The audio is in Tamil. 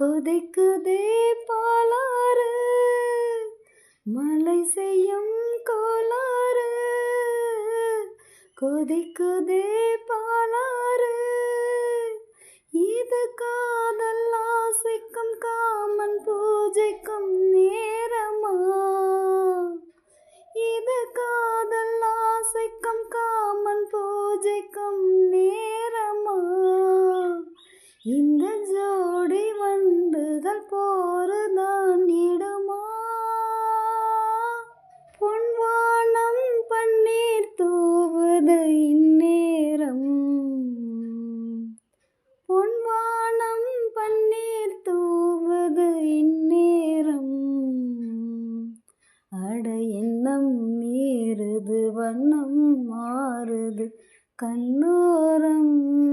கொதிக்குதே பாலாறு மழை செய்யும் கோளாறு. கொதிக்குதே பாலாறு இது காதல் ஆசைக்கும் காமன் பூஜைக்கும் நேரமா. இது காதல் ஆசைக்கும் காமன் பூஜைக்கும் நேரமா. இந்த ஜோடி வண்டுகள் போருதான் இடுமா. பொன்வானம் பன்னீர் தூவுது இந்நேரம். பொன்வானம் பன்னீர் தூவுது இந்நேரம். அட எண்ணம் மீறுது வண்ணம் மாறுது கண்ணோரம்.